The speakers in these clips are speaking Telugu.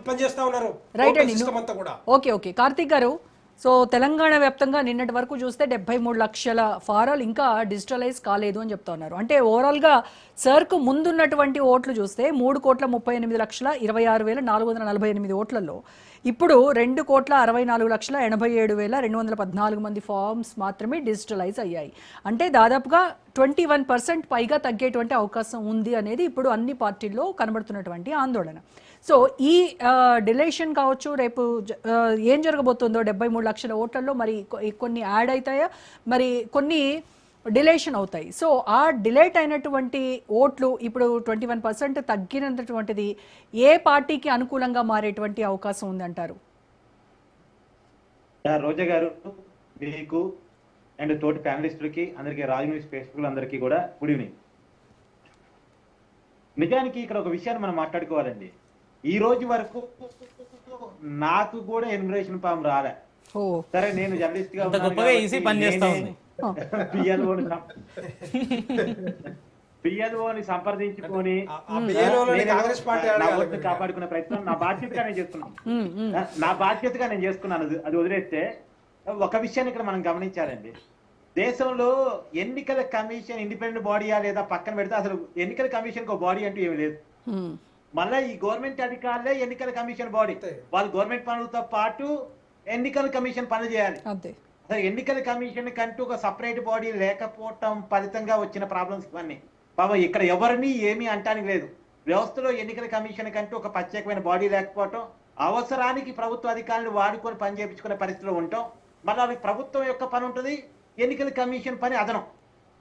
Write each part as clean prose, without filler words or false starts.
పనిచేస్తా ఉన్నారు రైట్ అండి. సిస్టమ్ అంతా కూడా. ఓకే ఓకే కార్తీక్ గారు, సో తెలంగాణ వ్యాప్తంగా నిన్నటి వరకు చూస్తే 73 లక్షల ఫారాలు ఇంకా డిజిటలైజ్ కాలేదు అని చెప్తా ఉన్నారు. అంటే ఓవరాల్గా సర్కు ముందున్నటువంటి ఓట్లు చూస్తే 3,38,26,448 ఓట్లలో ఇప్పుడు 2,64,87,214 మంది ఫామ్స్ మాత్రమే డిజిటలైజ్ అయ్యాయి. అంటే దాదాపుగా 21% పైగా తగ్గేటువంటి అవకాశం ఉంది అనేది ఇప్పుడు అన్ని పార్టీల్లో కనబడుతున్నటువంటి ఆందోళన. సో ఈ డిలేషన్ కావచ్చు, రేపు ఏం జరగబోతుందో 73 లక్షల ఓట్లలో మరి కొన్ని యాడ్ అవుతాయా, మరి కొన్ని డిలేషన్ అవుతాయి. సో ఆ డిలేట్ అయినటువంటి ఓట్లు ఇప్పుడు 21% తగ్గినటువంటిది ఏ పార్టీకి అనుకూలంగా మారేటువంటి అవకాశం ఉందంటారు? రోజా గారు, మీకు అండ్ తోటి ప్యానలిస్టులకి అందరికీ, రాజు న్యూస్ ప్రేక్షకులు అందరికీ కూడా గుడ్ ఈవినింగ్. నిజానికి ఇక్కడ ఒక విషయాన్ని మనం మాట్లాడుకోవాలండి. ఈ రోజు వరకు నాకు కూడా ఎన్యుమరేషన్ ఫామ్ రాలే. సరే, నేను జర్నలిస్ట్ గా పిఎల్ఓని సంప్రదించుకొని నా ఓటును కాపాడుకునే ప్రయత్నం నా బాధ్యతగా నేను చేస్తున్నాను. అది వదిలేస్తే ఒక విషయాన్ని ఇక్కడ మనం గమనించాలండి. దేశంలో ఎన్నికల కమిషన్ ఇండిపెండెంట్ బాడీయా లేదా పక్కన పెడితే అసలు ఎన్నికల కమిషన్ ఒక బాడీ అంటూ ఏమి లేదు. మళ్ళీ ఈ గవర్నమెంట్ అధికారులే ఎన్నికల కమిషన్ బాడీ. వాళ్ళు గవర్నమెంట్ పనులతో పాటు ఎన్నికల కమిషన్ పనులు చేయాలి. అసలు ఎన్నికల కమిషన్ కంటూ ఒక సపరేట్ బాడీ లేకపోవటం ఫలితంగా వచ్చిన ప్రాబ్లమ్స్ ఇవన్నీ. బాబా ఇక్కడ ఎవరిని ఏమీ అంటానికి లేదు. వ్యవస్థలో ఎన్నికల కమిషన్ కంటూ ఒక ప్రత్యేకమైన బాడీ లేకపోవటం, అవసరానికి ప్రభుత్వ అధికారులు వాడుకొని పని చేయించుకునే పరిస్థితిలో ఉంటాం. మళ్ళీ ప్రభుత్వం యొక్క పని ఉంటుంది, ఎన్నికల కమిషన్ పని అదనం.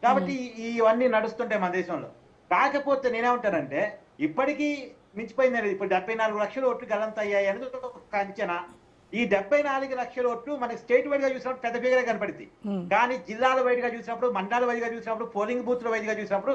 కాబట్టి ఇవన్నీ నడుస్తుంటాయి మన దేశంలో. కాకపోతే నేనేమంటానంటే, ఇప్పటికీ మించిపోయింది. ఇప్పుడు 74 లక్షల ఓట్లు గలంత అయ్యాయి అనేది ఒక అంచనా. ఈ 74 లక్షల ఓట్లు మనకి స్టేట్ వైడ్ గా చూసినప్పుడు పెద్ద ఫిగరే కనపడింది. కానీ జిల్లాల వైడ్ గా చూసినప్పుడు, మండలాల వైడ్ గా చూసినప్పుడు, పోలింగ్ బూత్ల వైడ్ గా చూసినప్పుడు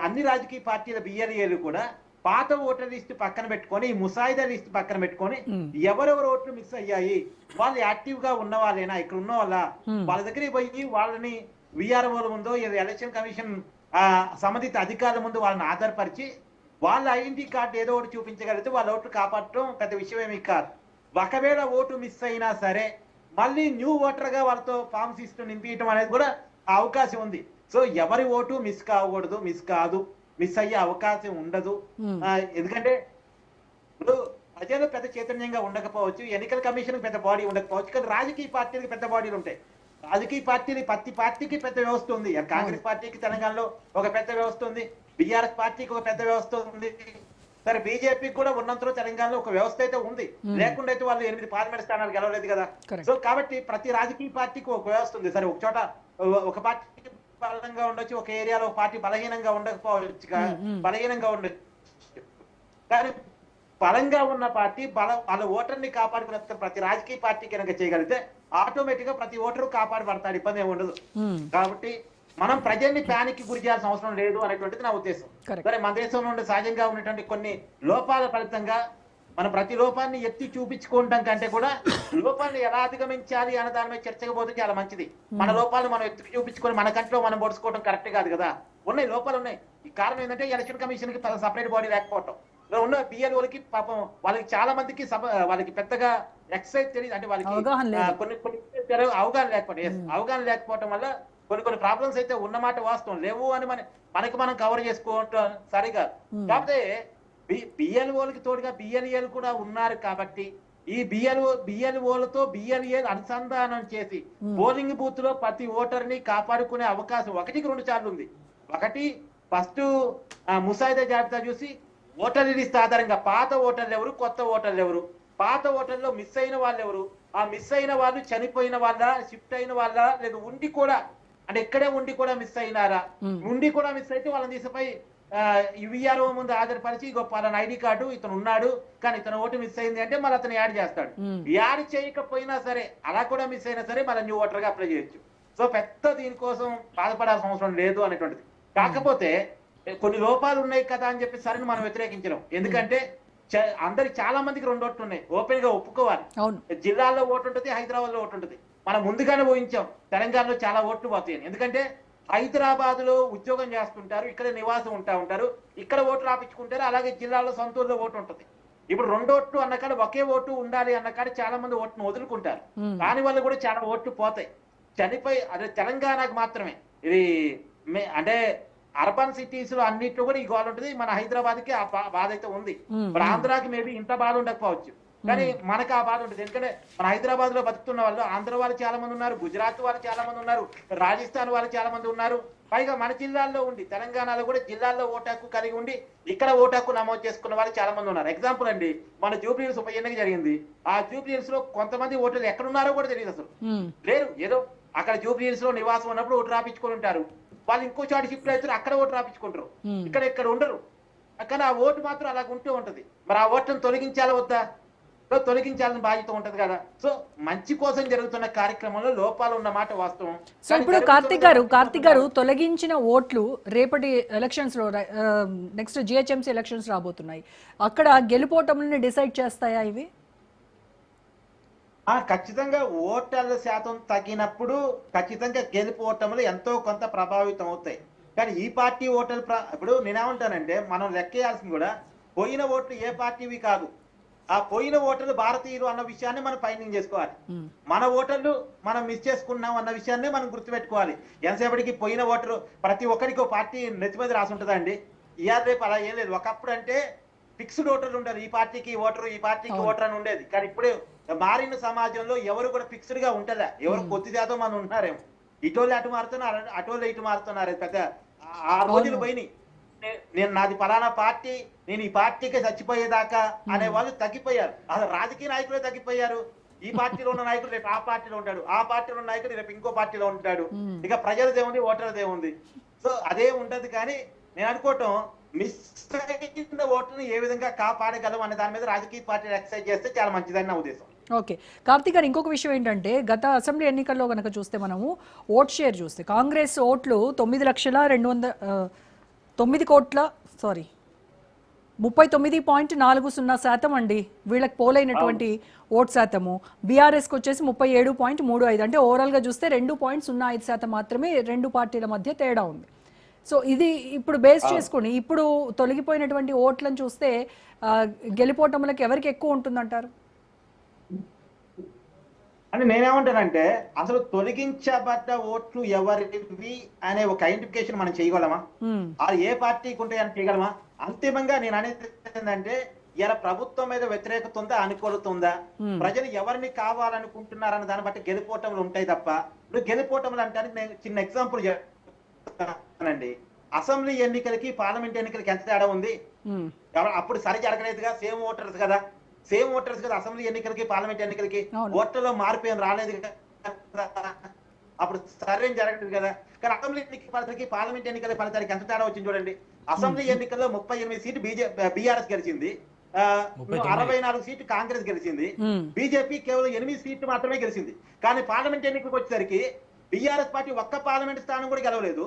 అన్ని రాజకీయ పార్టీల బిఎల్ఏలు కూడా పాత ఓటర్ లిస్ట్ పక్కన పెట్టుకొని, ముసాయిదా లిస్ట్ పక్కన పెట్టుకొని ఎవరెవరు ఓట్లు మిస్ అయ్యాయి, వాళ్ళు యాక్టివ్ గా ఉన్న వాళ్ళేనా, ఇక్కడ ఉన్న వాళ్ళ దగ్గరికి పోయి వాళ్ళని విఆర్ఓల ముందో ఎలక్షన్ కమిషన్ సంబంధిత అధికారుల ముందు వాళ్ళని ఆధారపరిచి వాళ్ళ ఐడెంటిటీ కార్డు ఏదో ఒకటి చూపించగలిగితే వాళ్ళ ఓట్లు కాపాడటం పెద్ద విషయం ఏమీ కాదు. ఒకవేళ ఓటు మిస్ అయినా సరే మళ్ళీ న్యూ ఓటర్ గా వాళ్ళతో ఫామ్ సిస్టమ్ నింపించడం అనేది కూడా అవకాశం ఉంది. సో ఎవరి ఓటు మిస్ కాకూడదు, మిస్ అయ్యే అవకాశం ఉండదు. ఎందుకంటే ఇప్పుడు ప్రజలు పెద్ద చైతన్యంగా ఉండకపోవచ్చు, ఎన్నికల కమిషన్ పెద్ద బాడీ ఉండకపోవచ్చు, కానీ రాజకీయ పార్టీలకు పెద్ద బాడీలు ఉంటాయి. రాజకీయ పార్టీలు ప్రతి పార్టీకి పెద్ద వ్యవస్థ ఉంది. కాంగ్రెస్ పార్టీకి తెలంగాణలో ఒక పెద్ద వ్యవస్థ ఉంది, బీఆర్ఎస్ పార్టీకి ఒక పెద్ద వ్యవస్థ ఉంది. సరే, బీజేపీకి కూడా ఉన్నంతలో తెలంగాణలో ఒక వ్యవస్థ అయితే ఉంది. లేకుండా అయితే వాళ్ళు 8 పార్లమెంట్ స్థానాలు గెలవలేదు కదా. సో కాబట్టి ప్రతి రాజకీయ పార్టీకి ఒక వ్యవస్థ ఉంది. సరే, ఒక చోట ఒక పార్టీ బలంగా ఉండొచ్చు, ఒక ఏరియాలో ఒక పార్టీ బలహీనంగా ఉండకపోవచ్చు, కానీ బలంగా ఉన్న పార్టీ వాళ్ళ ఓటర్ని కాపాడుకునే ప్రతి రాజకీయ పార్టీ కనుక చేయగలిగితే ఆటోమేటిక్ గా ప్రతి ఓటరు కాపాడబడతాడు, ఇబ్బంది ఏమి ఉండదు. కాబట్టి మనం ప్రజల్ని ప్యానిక్ గురి చేయాల్సిన అవసరం లేదు అనేటువంటిది నా ఉద్దేశం. సరే, మన దేశంలో ఉండే సహజంగా ఉన్నటువంటి కొన్ని లోపాల ఫలితంగా మనం ప్రతి లోపాన్ని ఎత్తి చూపించుకోవడం కంటే కూడా లోపాన్ని ఎలా అధిగమించాలి అన్న దాని మీద చర్చకు పోతే చాలా మంచిది. మన లోపాలను మనం ఎత్తి చూపించుకొని మన కంట్లో మనం పొడుచుకోవడం కరెక్ట్ కాదు కదా. ఉన్నాయి, లోపాలు ఉన్నాయి. ఈ కారణం ఏంటంటే ఎలక్షన్ కమిషన్ కి సపరేట్ బాడీ లేకపోవటం, ఉన్న బిఎల్ఓలకి పాపం వాళ్ళకి చాలా మందికి వాళ్ళకి పెద్దగా ఎక్సైజ్ తెలియదు. అంటే వాళ్ళకి కొన్ని అవగాహన లేకపోవటం వల్ల కొన్ని ప్రాబ్లమ్స్ అయితే ఉన్నమాట వాస్తవం, లేవు అని మనం కవర్ చేసుకోవటం సరిగా. కాకపోతే బిఎల్ఓలకి తోడుగా బిఎల్ఏలు కూడా ఉన్నారు కాబట్టి ఈ బిఎల్ఓలతో బిఎల్ఏలు అనుసంధానం చేసి పోలింగ్ బూత్ లో ప్రతి ఓటర్ని కాపాడుకునే అవకాశం 1-2 సార్లు ఉంది. ఒకటి, ఫస్ట్ ముసాయిదా జాబితా చూసి ఓటర్ లిస్ట్ ఆధారంగా పాత ఓటర్లు ఎవరు, కొత్త ఓటర్లు ఎవరు, పాత ఓటర్లో మిస్ అయిన వాళ్ళు ఎవరు, ఆ మిస్ అయిన వాళ్ళు చనిపోయిన వాళ్ళ, షిఫ్ట్ అయిన వాళ్ళ, లేదు ఉండి కూడా అంటే ఇక్కడే ఉండి కూడా మిస్ అయినారా, ఉండి కూడా మిస్ అయితే వాళ్ళని తీసిపై విఆర్ఓ ముందు ఆధారపరిచి పలానా ఐడి కార్డు ఇతను ఉన్నాడు కానీ ఇతను ఓటు మిస్ అయింది అంటే మళ్ళీ అతను యాడ్ చేస్తాడు. యాడ్ చేయకపోయినా సరే, అలా కూడా మిస్ అయినా సరే మళ్ళీ న్యూ ఓటర్ గా అప్లై చేయొచ్చు. సో పెద్ద దీనికోసం బాధపడాల్సిన అవసరం లేదు అనేటువంటిది. కాకపోతే కొన్ని లోపాలు ఉన్నాయి కదా అని చెప్పి సరే మనం వ్యతిరేకించలేం. ఎందుకంటే అందరికి చాలా మందికి 2 ఓట్లు ఉన్నాయి, ఓపెన్ గా ఒప్పుకోవాలి. జిల్లాల్లో ఓటు ఉంటుంది, హైదరాబాద్ లో ఓటు ఉంటుంది. మనం ముందుగానే ఊహించాం తెలంగాణలో చాలా ఓట్లు పోతాయని. ఎందుకంటే హైదరాబాద్ లో ఉద్యోగం చేస్తుంటారు, ఇక్కడ నివాసం ఉంటారు, ఇక్కడ ఓట్లు రాపించుకుంటారు, అలాగే జిల్లాలో సొంతూరులో ఓటు ఉంటుంది. ఇప్పుడు 2 ఓట్లు అన్న కాడ ఒకే ఓటు ఉండాలి అన్న కాడ చాలా మంది ఓటును వదులుకుంటారు. దాని వల్ల కూడా చాలా ఓట్లు పోతాయి. చనిపోయి అదే తెలంగాణకు మాత్రమే ఇది అంటే అర్బన్ సిటీస్ లో అన్నిట్లో కూడా ఈ గోల ఉంటుంది. మన హైదరాబాద్ కి ఆ బాధ అయితే ఉంది. ఇప్పుడు ఆంధ్రాకి మేబీ ఇంత బాధ ఉండకపోవచ్చు, కానీ మనకు ఆ బాధ ఉంటుంది. ఎందుకంటే మన హైదరాబాద్ లో బతుకుతున్న వాళ్ళు ఆంధ్ర వాళ్ళు చాలా మంది ఉన్నారు, గుజరాత్ వాళ్ళు చాలా మంది ఉన్నారు, రాజస్థాన్ వాళ్ళు చాలా మంది ఉన్నారు. పైగా మన జిల్లాల్లో ఉండి తెలంగాణలో కూడా జిల్లాల్లో ఓటాకు కలిగి ఉండి ఇక్కడ ఓటాకు నమోదు చేసుకున్న వాళ్ళు చాలా మంది ఉన్నారు. ఎగ్జాంపుల్ అండి, మన జూబ్లీహిల్స్ ఉప ఎన్నిక జరిగింది. ఆ జూబ్లీహిల్స్ లో కొంతమంది ఓటర్లు ఎక్కడున్నారో కూడా తెలియదు, అసలు లేరు. ఏదో అక్కడ జూబ్లీహిల్స్ లో నివాసం ఉన్నప్పుడు ఓటు రాపించుకొని ఉంటారు. వాళ్ళు ఇంకో చోట షిఫ్ట్ అవుతారు, అక్కడ ఓటు రాపించుకుంటారు, ఇక్కడ ఉండరు. కానీ ఆ ఓటు మాత్రం అలాగ ఉంటూ ఉంటది. మరి ఆ ఓటును తొలగించాలా వద్దా? తొలగించాలని బాధ్యత ఉంటది కదా. సో మంచి కోసం జరుగుతున్న కార్యక్రమంలో లోపాలు ఉన్న మాట వాస్తవం. సో ఇప్పుడు కార్తిక్ గారు తొలగించిన ఓట్లు రేపటి ఎలక్షన్స్ లో, నెక్స్ట్ జిహెచ్ఎంసీ ఎలక్షన్స్ రాబోతున్నాయి, అక్కడ గెలుపోటములను డిసైడ్ చేస్తాయా ఇవి? ఖచ్చితంగా ఓటర్ల శాతం తగ్గినప్పుడు ఖచ్చితంగా గెలుపు ఓటములు ఎంతో కొంత ప్రభావితం అవుతాయి. కానీ ఈ పార్టీ ఓటర్లు ఇప్పుడు నేనేమంటానంటే, మనం లెక్కేయాల్సింది కూడా పోయిన ఓట్లు ఏ పార్టీవి కాదు, ఆ పోయిన ఓటర్లు భారతీయులు అన్న విషయాన్ని మనం ఫైండింగ్ చేసుకోవాలి. మన ఓటర్లు మనం మిస్ చేసుకున్నాం అన్న విషయాన్ని మనం గుర్తుపెట్టుకోవాలి. ఎంతసేపటికి పోయిన ఓటరు ప్రతి ఒక్కరికి పార్టీ నెత్తి మీద రాసి ఉంటుందా అండి? ఇవాళ రేపు అలా ఏం లేదు. ఒకప్పుడు అంటే ఫిక్స్డ్ ఓటర్లు ఉండరు, ఈ పార్టీకి ఓటరు ఈ పార్టీకి ఓటర్ అని ఉండేది. కానీ ఇప్పుడు మారిన సమాజంలో ఎవరు కూడా ఫిక్స్డ్ గా ఉంటుందా? ఎవరు కొద్ది శాతం మనం ఉంటున్నారేమో, ఇటోళ్ళు అటు మారుతున్నారు, అటోళ్ళు ఇటు మారుతున్నారు. పెద్ద ఆ రోజులు పోయినాయి. నేను నాది పలానా పార్టీ, నేను ఈ పార్టీకి చచ్చిపోయేదాకా అనే వాళ్ళు తగ్గిపోయారు. అసలు రాజకీయ నాయకులే తగ్గిపోయారు. ఈ పార్టీలో ఉన్న నాయకుడు రేపు ఆ పార్టీలో ఉంటాడు, ఆ పార్టీలో ఉన్న నాయకుడు రేపు ఇంకో పార్టీలో ఉంటాడు. ఇక ప్రజలదేముంది, ఓటర్దేముంది. సో అదే ఉంటది. కానీ నేను అనుకోవటం మిస్ అయిన ఓట్లను ఏ విధంగా కాపాడగలం అనే దాని మీద రాజకీయ పార్టీలు ఎక్సర్సైజ్ చేస్తే చాలా మంచిదని నా ఉద్దేశం. ఓకే కార్తీక్ గారు, ఇంకొక విషయం ఏంటంటే, గత అసెంబ్లీ ఎన్నికల్లో కనుక చూస్తే మనము ఓట్ షేర్ చూస్తే కాంగ్రెస్ ఓట్లు 39.40% అండి వీళ్ళకి పోలైనటువంటి ఓట్ శాతము. బీఆర్ఎస్కి వచ్చేసి 37.35, అంటే ఓవరాల్గా చూస్తే 2.05% మాత్రమే రెండు పార్టీల మధ్య తేడా ఉంది. సో ఇది ఇప్పుడు బేస్ చేసుకుని ఇప్పుడు తొలగిపోయినటువంటి ఓట్లను చూస్తే గెలిపోవటములకు ఎవరికి ఎక్కువ ఉంటుందంటారు? అంటే నేనేమంటానంటే, అసలు తొలగించబడ్డ ఓట్లు ఎవరివి అనే ఒక ఐడెంటిఫికేషన్ మనం చేయగలమా? అది ఏ పార్టీకి ఉంటాయని చేయగలమా? అంతిమంగా నేను అనేది ఏంటంటే, ఇలా ప్రభుత్వం మీద వ్యతిరేకత ఉందా, అనుకూలత ఉందా, ప్రజలు ఎవరిని కావాలనుకుంటున్నారన్న దాన్ని బట్టి గెలిపోవటంలు ఉంటాయి తప్ప, ఇప్పుడు గెలిపోవటంలు అంటే నేను చిన్న ఎగ్జాంపుల్ చెప్తానండి. అసెంబ్లీ ఎన్నికలకి పార్లమెంట్ ఎన్నికలకి ఎంత తేడా ఉంది? అప్పుడు సరి జరగలేదుగా, సేమ్ ఓటర్స్ కదా, అసెంబ్లీ ఎన్నికలకి పార్లమెంట్ ఎన్నికలకి ఓట్లలో మార్పు ఏం రాలేదు కదా, అప్పుడు సరైన జరగలేదు కదా. కానీ అసెంబ్లీ ఎన్నికలకి పార్లమెంట్ ఎన్నికల ఫలితానికి ఎంత తేడా వచ్చింది చూడండి. అసెంబ్లీ ఎన్నికల్లో 38 సీట్లు బీఆర్ఎస్ గెలిచింది, 64 సీట్లు కాంగ్రెస్ గెలిచింది, బీజేపీ కేవలం 8 సీట్లు మాత్రమే గెలిచింది. కానీ పార్లమెంట్ ఎన్నికలకు వచ్చేసరికి బీఆర్ఎస్ పార్టీ ఒక్క పార్లమెంట్ స్థానం కూడా గెలవలేదు,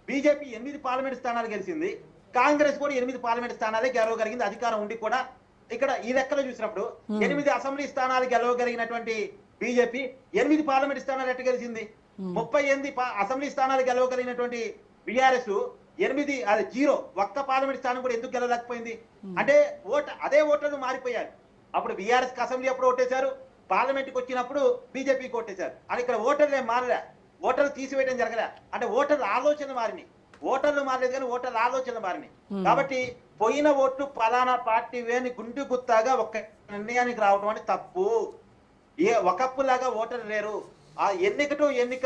బీజేపీ 8 పార్లమెంట్ స్థానాలు గెలిచింది, కాంగ్రెస్ కూడా 8 పార్లమెంట్ స్థానాలే గెలవగలిగింది. అధికారం ఉండి కూడా ఇక్కడ ఈ లెక్కలో చూసినప్పుడు 8 అసెంబ్లీ స్థానాలు గెలవగలిగినటువంటి బీజేపీ 8 పార్లమెంట్ స్థానాలు ఎట్ట గెలిచింది? 38 అసెంబ్లీ స్థానాలు గెలవగలిగినటువంటి బీఆర్ఎస్ 8 అది 0, ఒక్క పార్లమెంట్ స్థానం కూడా ఎందుకు గెలవలేకపోయింది? అంటే అదే ఓటర్లు మారిపోయారు. అప్పుడు బీఆర్ఎస్ అసెంబ్లీ అప్పుడు ఓటేశారు, పార్లమెంట్ కి వచ్చినప్పుడు బీజేపీకి ఓటేశారు. అని ఇక్కడ ఓటర్లు ఏం మారలే, ఓటర్లు తీసివేయడం జరగలే. అంటే ఓటర్ల ఆలోచన మారినాయి, ఓటర్లు మారలేదు కానీ ఓటర్ల ఆలోచన మారినాయి. కాబట్టి పోయిన ఓట్లు పలానా పార్టీ వేని గుండు గుత్తాగా ఒక నిర్ణయానికి రావడం అని తప్పు. ఒకప్పులాగా ఓటర్లు లేరు, ఆ ఎన్నిక టు ఎన్నిక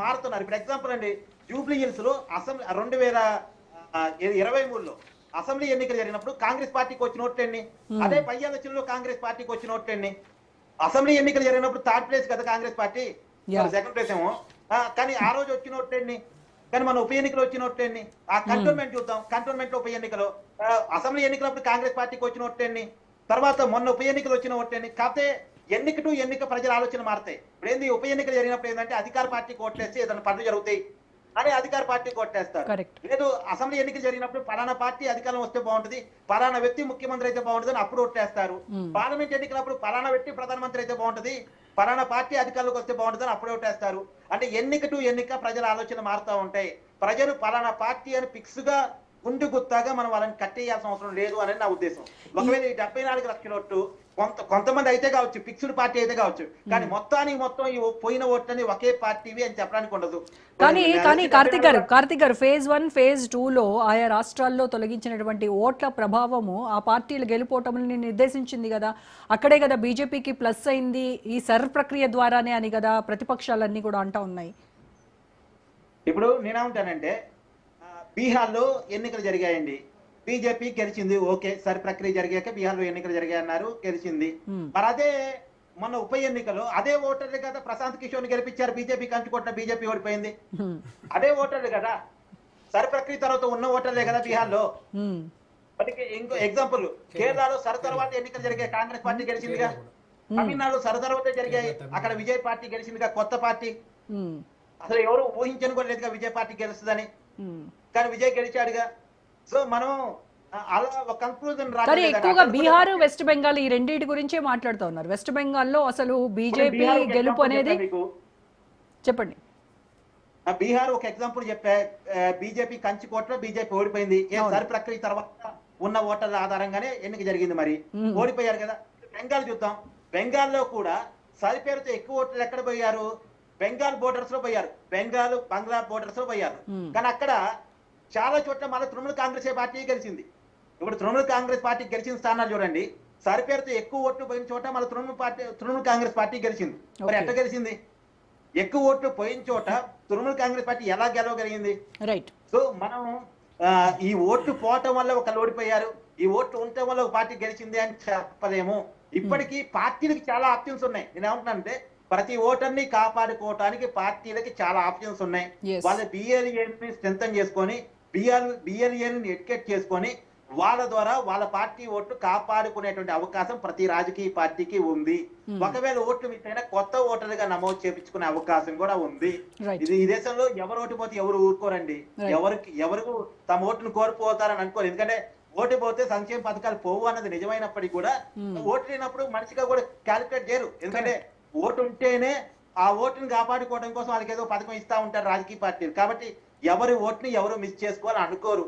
మారుతున్నారు. ఇప్పుడు ఎగ్జాంపుల్ అండి, జూబ్లీహిల్స్ లో అసెంబ్లీ 2023లో అసెంబ్లీ ఎన్నికలు జరిగినప్పుడు కాంగ్రెస్ పార్టీకి వచ్చిన ఓట్లు ఎన్ని? అదే పై ఎలక్షన్లో కాంగ్రెస్ పార్టీకి వచ్చిన ఓట్లు ఎన్ని? అసెంబ్లీ ఎన్నికలు జరిగినప్పుడు 3rd ప్లేస్ కదా కాంగ్రెస్ పార్టీ, 2nd ప్లేస్ ఏమో. కానీ ఆ రోజు వచ్చిన ఓట్లు ఎన్ని? కానీ మన ఉప ఎన్నికలు వచ్చిన ఓట్లు ఎన్ని? ఆ కంటోన్మెంట్ చూద్దాం, కంటోన్మెంట్ లో ఉప ఎన్నికలో అసెంబ్లీ ఎన్నికలప్పుడు కాంగ్రెస్ పార్టీకి వచ్చిన ఓట్లు ఎన్ని? తర్వాత మొన్న ఉప ఎన్నికలు వచ్చిన ఓట్లు ఎన్ని? కాకపోతే ఎన్నిక టు ఎన్నిక ప్రజల ఆలోచన మారుతాయి. ఇప్పుడు ఏంది, ఉప ఎన్నికలు జరిగినప్పుడు ఏంటంటే అధికార పార్టీకి ఓట్లేస్తే ఏదైనా పనులు జరుగుతాయి అని అధికార పార్టీకి ఓట్లేస్తారు. లేదు, అసెంబ్లీ ఎన్నికలు జరిగినప్పుడు పలానా పార్టీ అధికారం వస్తే బాగుంటుంది, పలానా వ్యక్తి ముఖ్యమంత్రి అయితే బాగుంటుంది అని అప్పుడు ఓట్లేస్తారు. పార్లమెంట్ ఎన్నికలప్పుడు పలానా వ్యక్తి ప్రధానమంత్రి అయితే బాగుంటుంది, పలానా పార్టీ అధికారంలోకి వస్తే బాగుంటుంది అని అప్పుడు ఓటేస్తారు. అంటే ఎన్నిక టు ఎన్నిక ప్రజల ఆలోచన మారుతూ ఉంటాయి. ప్రజలు పలానా పార్టీ అని ఫిక్స్ గా గుండు గుత్తాగా మనం వాళ్ళని కట్టేయాల్సిన అవసరం లేదు అనేది నా ఉద్దేశం. ఒకవేళ ఈ 74 లక్షల ఓట్లు కొంతమంది అయితే కావచ్చు, ఫిక్స్డ్ పార్టీ అయితే కావచ్చు, కానీ మొత్తానికి మొత్తం ఈ పోయిన ఓట్లని ఒకే పార్టీవి అని చెప్పడానికి ఉండదు. కానీ కార్తిక్ గారు ఫేజ్ 1 ఫేజ్ 2లో ఆయా రాష్ట్రాల్లో తొలగించినటువంటి ఓట్ల ప్రభావము ఆ పార్టీలు గెలుపోవటంని నిర్దేశించింది కదా, అక్కడే కదా బీజేపీకి ప్లస్ అయింది ఈ సర్ ప్రక్రియ ద్వారానే అని కదా ప్రతిపక్షాలన్నీ కూడా అంటా ఉన్నాయి. ఇప్పుడు నేనేమంటానంటే బీహార్లో ఎన్నికలు జరిగాయండి, బీజేపీ గెలిచింది, ఓకే, సరి ప్రక్రియ జరిగాక బీహార్లో ఎన్నికలు జరిగాయన్నారు, గెలిచింది. మరి అదే మొన్న ఉప ఎన్నికలో అదే ఓటర్లు కదా ప్రశాంత్ కిషోర్ గెలిపించారు, బీజేపీ కంచుకొట్టిన బీజేపీ ఓడిపోయింది. అదే ఓటర్లు కదా, సరి ప్రక్రియ తర్వాత ఉన్న ఓటర్లే కదా బీహార్లో. ఇంకో ఎగ్జాంపుల్, కేరళలో సర తర్వాత ఎన్నికలు జరిగాయి, కాంగ్రెస్ పార్టీ గెలిచిందిగా. తమిళనాడులో సర తర్వాతే జరిగాయి, అక్కడ విజయ్ పార్టీ గెలిచిందిగా, కొత్త పార్టీ. అసలు ఎవరు ఊహించను కూడా లేదుగా విజయ్ పార్టీ గెలుస్తుందని, కానీ విజయ్ గెలిచాడుగా. సో మనం అలా ఒక కన్క్లూజన్ కానీ ఎక్కువగా బీహార్ వెస్ట్ బెంగాల్ ఈ రెండింటి గురించే మాట్లాడుతూ ఉన్నారు. వెస్ట్ బెంగాల్లో అసలు బీజేపీ గెలుపు అనేది చెప్పండి. బీహార్ ఒక ఎగ్జాంపుల్ చెప్పా, బీజేపీ కంచుకోటలో బీజేపీ ఓడిపోయింది, సరి ప్రక్రియ తర్వాత ఉన్న ఓటర్ల ఆధారంగానే ఎన్నిక జరిగింది, మరి ఓడిపోయారు కదా. బెంగాల్ చూద్దాం, బెంగాల్లో కూడా సరి పేరుతో ఎక్కువ ఓట్లు ఎక్కడ పోయారు, బెంగాల్ బోర్డర్స్ లో పోయారు, బెంగాల్ బంగ్లా బోర్డర్స్ లో పోయారు. కానీ అక్కడ చాలా చోట్ల మళ్ళీ తృణమూల్ కాంగ్రెస్ పార్టీ గెలిచింది. ఇప్పుడు తృణమూల్ కాంగ్రెస్ పార్టీ గెలిచిన స్థానాలు చూడండి, సరి పేరుతో ఎక్కువ ఓట్లు పోయిన చోట మళ్ళీ తృణమూల్ కాంగ్రెస్ పార్టీ గెలిచింది. మరి ఎట్లా గెలిచింది? ఎక్కువ ఓట్లు పోయిన చోట తృణమూల్ కాంగ్రెస్ పార్టీ ఎలా గెలవగలిగింది? రైట్. సో మనం ఈ ఓట్లు పోవటం వల్ల ఒకళ్ళు ఓడిపోయారు, ఈ ఓట్లు ఉండటం వల్ల ఒక పార్టీ గెలిచింది అని చెప్పలేము. ఇప్పటికీ పార్టీలకి చాలా ఆప్షన్స్ ఉన్నాయి. నేను ఏమంటున్నానంటే ప్రతి ఓటర్ని కాపాడుకోవటానికి పార్టీలకి చాలా ఆప్షన్స్ ఉన్నాయి. వాళ్ళ బిఎల్ఏని స్ట్రెంథన్ చేసుకొని, బిఎల్ఏని ఎడ్యుకేట్ చేసుకొని వాళ్ళ ద్వారా వాళ్ళ పార్టీ ఓట్లు కాపాడుకునేటువంటి అవకాశం ప్రతి రాజకీయ పార్టీకి ఉంది. ఒకవేళ ఓట్లు మిస్ అయినా కొత్త ఓటర్లుగా నమోదు చేపించుకునే అవకాశం కూడా ఉంది. ఇది ఈ దేశంలో ఎవరు ఓటు పోతే ఎవరు ఊరుకోరండి, ఎవరు తమ ఓటును కోల్పోతారని అనుకోరు. ఎందుకంటే ఓటు పోతే సంక్షేమ పథకాలు పోవు అన్నది నిజమైనప్పటికీ కూడా ఓటు లేనప్పుడు మనిషిగా కూడా క్యాలిక్యులేట్ చేయరు. ఎందుకంటే ఓటు ఉంటేనే ఆ ఓటుని కాపాడుకోవడం కోసం వాళ్ళకి ఏదో పథకం ఇస్తా ఉంటారు రాజకీయ పార్టీలు. కాబట్టి ఎవరి ఓటుని ఎవరు మిస్ చేసుకోవాలని అనుకోరు.